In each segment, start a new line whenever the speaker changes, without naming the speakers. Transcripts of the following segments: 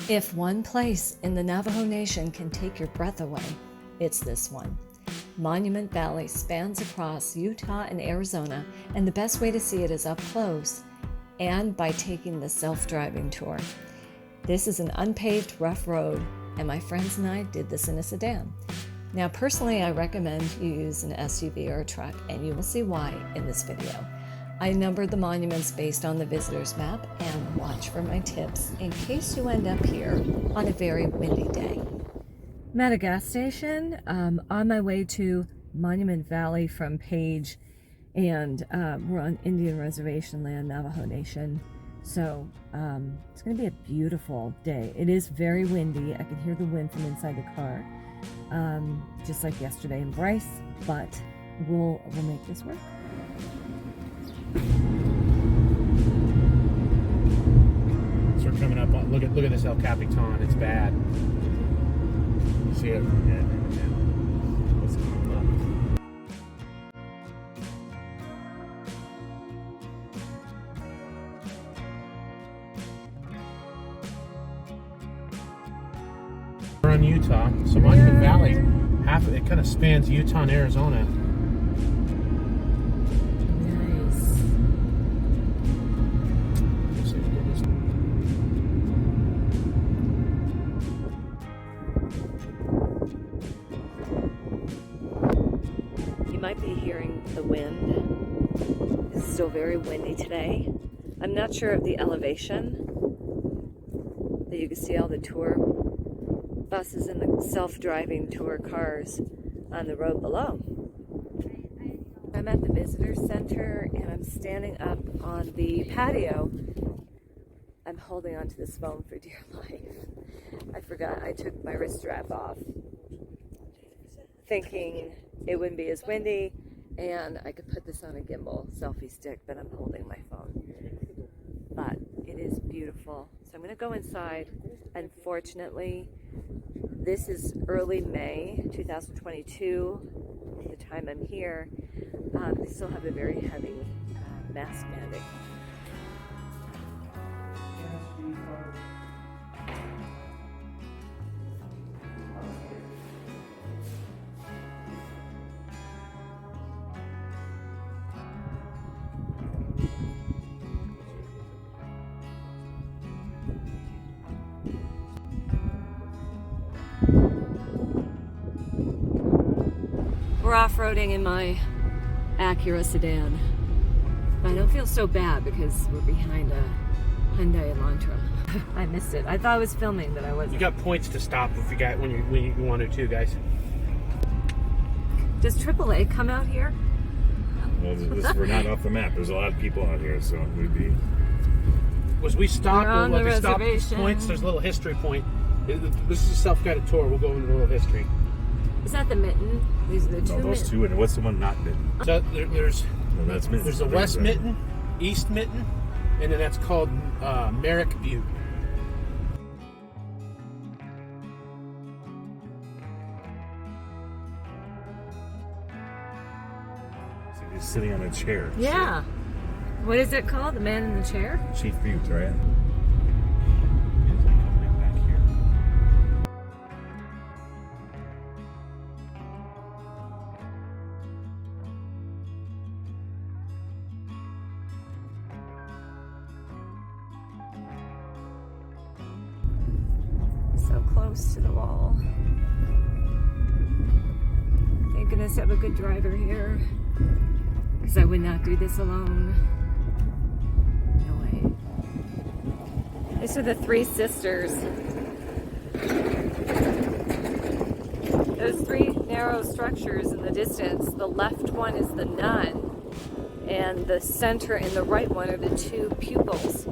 If one place in the Navajo Nation can take your breath away, it's this one. Monument Valley spans across Utah and Arizona, and the best way to see it is up close and by taking the self-driving tour. This is an unpaved, rough road, and my friends and I did this in a sedan. Now, personally, I recommend you use an SUV or a truck, and you will see why in this video. I numbered the monuments based on the visitor's map, and watch for my tips in case you end up here on a very windy day. I'm at a gas station on my way to Monument Valley from Page, and we're on Indian Reservation land, Navajo Nation. So it's going to be a beautiful day. It is very windy. I can hear the wind from inside the car, just like yesterday in Bryce, but we'll make this work.
So we're coming up on, look at this El Capitan, it's bad. You see it? Yeah. What's coming up? We're on Utah, so Monument Valley, half of it kind of spans Utah and Arizona.
Might be hearing the wind. It's still very windy today. I'm not sure of the elevation, but you can see all the tour buses and the self-driving tour cars on the road below. I'm at the visitor center and I'm standing up on the patio. I'm holding onto this phone for dear life. I forgot I took my wrist strap off, thinking it wouldn't be as windy and I could put this on a gimbal selfie stick, but I'm holding my phone. But it is beautiful. So I'm going to go inside. Unfortunately, this is early May 2022, the time I'm here. They still have a very heavy mask mandate. We're off-roading in my Acura sedan. But I don't feel so bad because we're behind a Hyundai Elantra. I missed it. I thought I was filming, but I wasn't.
You got points to stop if you got when you wanted to, guys.
Does AAA come out here?
Well, we're not off the map. There's a lot of people out here, so we'd be.
Was we stopped?
We're on the reservation.
Points. There's a little history point. This is a self-guided tour. We'll go into a little history.
Is that the Mitten? These are the two.
No, those two. And what's the one not Mitten?
So there's.
No, that's Mitten.
There's the West Mitten, East Mitten, and then that's called Merrick Butte.
So he's sitting on a chair.
Yeah. What is it called? The man in the chair?
Chief Butte, right?
Close to the wall. Thank goodness I have a good driver here, because I would not do this alone. No way. These are the three sisters. Those three narrow structures in the distance. The left one is the nun, and the center and the right one are the two pupils.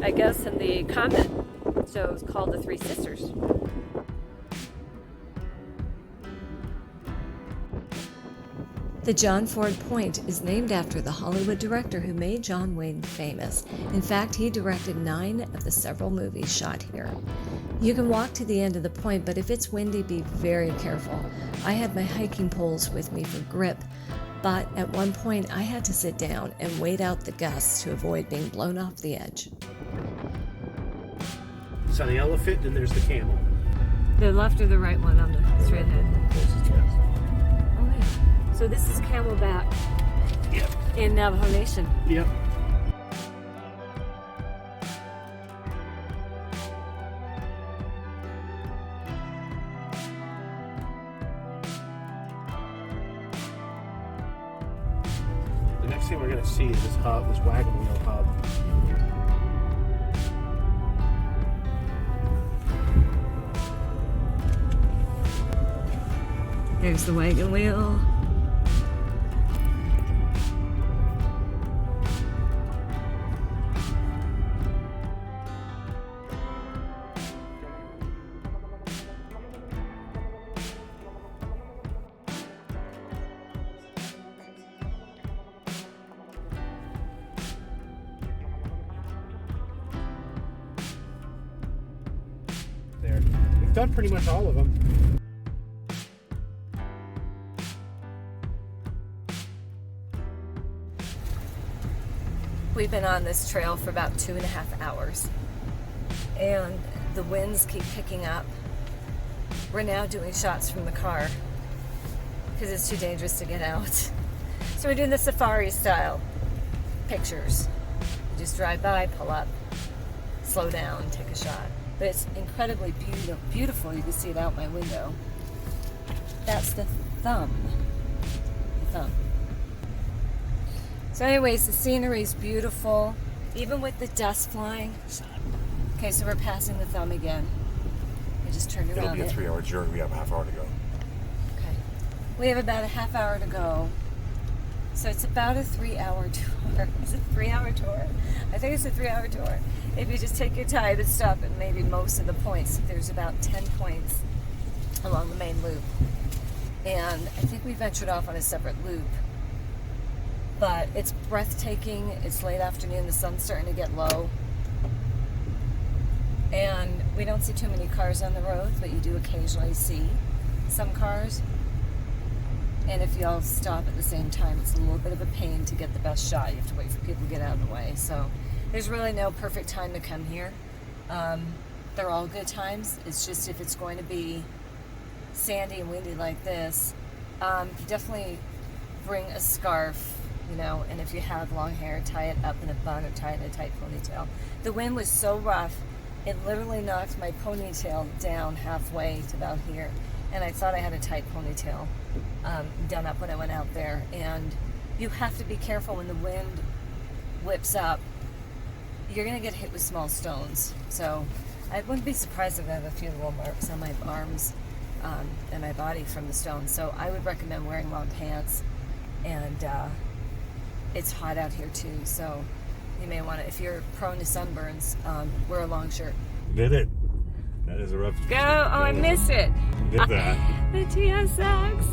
I guess in the comment, so it's called the Three Sisters. The John Ford Point is named after the Hollywood director who made John Wayne famous. In fact, he directed 9 of the several movies shot here. You can walk to the end of the point, but if it's windy, be very careful. I had my hiking poles with me for grip, but at one point I had to sit down and wait out the gusts to avoid being blown off the edge.
So the elephant, and there's the camel.
The left or the right one on the straight ahead?
Closest to us.
Oh yeah. So this is Camel Butte
Yep.
in Navajo Nation.
Yep. The next thing we're going to see is this hub, this wagon wheel hub.
There's the wagon wheel.
There. We've done pretty much all of them.
We've been on this trail for about 2.5 hours, and the winds keep picking up. We're now doing shots from the car because it's too dangerous to get out. So we're doing the safari style pictures. You just drive by, pull up, slow down, take a shot. But it's incredibly beautiful. You can see it out my window. That's the thumb. The thumb. So anyways, the scenery is beautiful, even with the dust flying. Okay, so we're passing the thumb again. I just turned
It'll
around
be a
it.
3-hour journey. We have a half hour to go.
Okay. We have about a half hour to go. So it's about a 3-hour tour. Is it a 3-hour tour? I think it's a 3-hour tour. If you just take your time and stop at maybe most of the points. There's about 10 points along the main loop. And I think we ventured off on a separate loop. But it's breathtaking. It's late afternoon. The sun's starting to get low. And we don't see too many cars on the road, but you do occasionally see some cars. And if you all stop at the same time, it's a little bit of a pain to get the best shot. You have to wait for people to get out of the way. So there's really no perfect time to come here. They're all good times. It's just if it's going to be sandy and windy like this, definitely bring a scarf. You know, and if you have long hair, tie it up in a bun or tie it in a tight ponytail. The wind was so rough, it literally knocked my ponytail down halfway to about here. And I thought I had a tight ponytail done up when I went out there. And you have to be careful when the wind whips up. You're going to get hit with small stones. So I wouldn't be surprised if I have a few little marks on my arms and my body from the stones. So I would recommend wearing long pants. And it's hot out here too, so you may want to, if you're prone to sunburns, wear a long shirt.
Did it? That is a rough.
Go! Oh, I missed it.
Did that?
The TSX.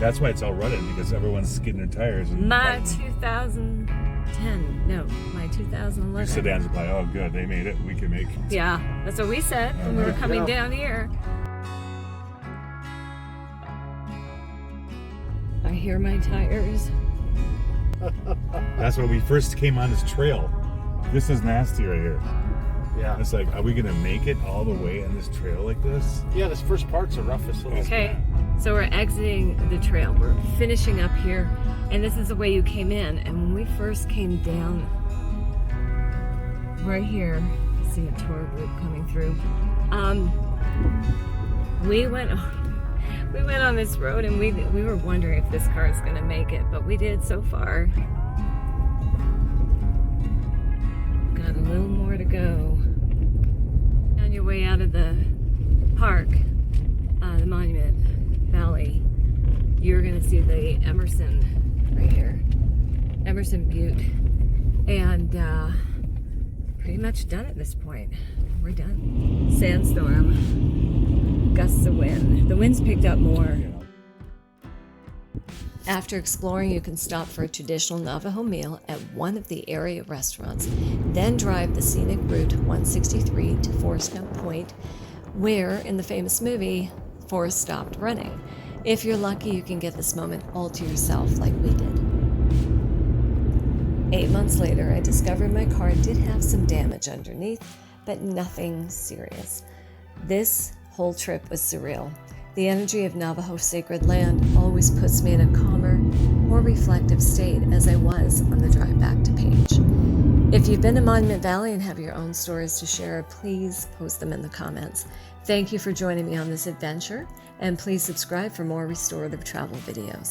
That's why it's all running, because everyone's skidding their tires. And
My 2010, no, my 2011.
Your sedans are probably, oh good, they made it. We can make it.
Yeah, that's what we said when we were coming down here. I hear my tires.
That's when we first came on this trail. This is nasty right here.
Yeah.
It's like, are we gonna make it all the way on this trail like this?
Yeah, this first part's the roughest little.
Okay, so we're exiting the trail. We're finishing up here, and this is the way you came in. And when we first came down, right here, see a tour group coming through. We went on this road, and we were wondering if this car is going to make it, but we did so far. Got a little more to go. On your way out of the park, the Monument Valley, you're going to see the Emerson right here, Emerson Butte, and pretty much done at this point. We're done. Sandstorm, gusts of wind. The wind's picked up more. After exploring, you can stop for a traditional Navajo meal at one of the area restaurants, then drive the scenic route 163 to Forrest Gump Point, where, in the famous movie, Forrest stopped running. If you're lucky, you can get this moment all to yourself like we did. 8 months later, I discovered my car did have some damage underneath, but nothing serious. This whole trip was surreal. The energy of Navajo sacred land always puts me in a calmer, more reflective state as I was on the drive back to Page. If you've been to Monument Valley and have your own stories to share, please post them in the comments. Thank you for joining me on this adventure, and please subscribe for more restorative travel videos.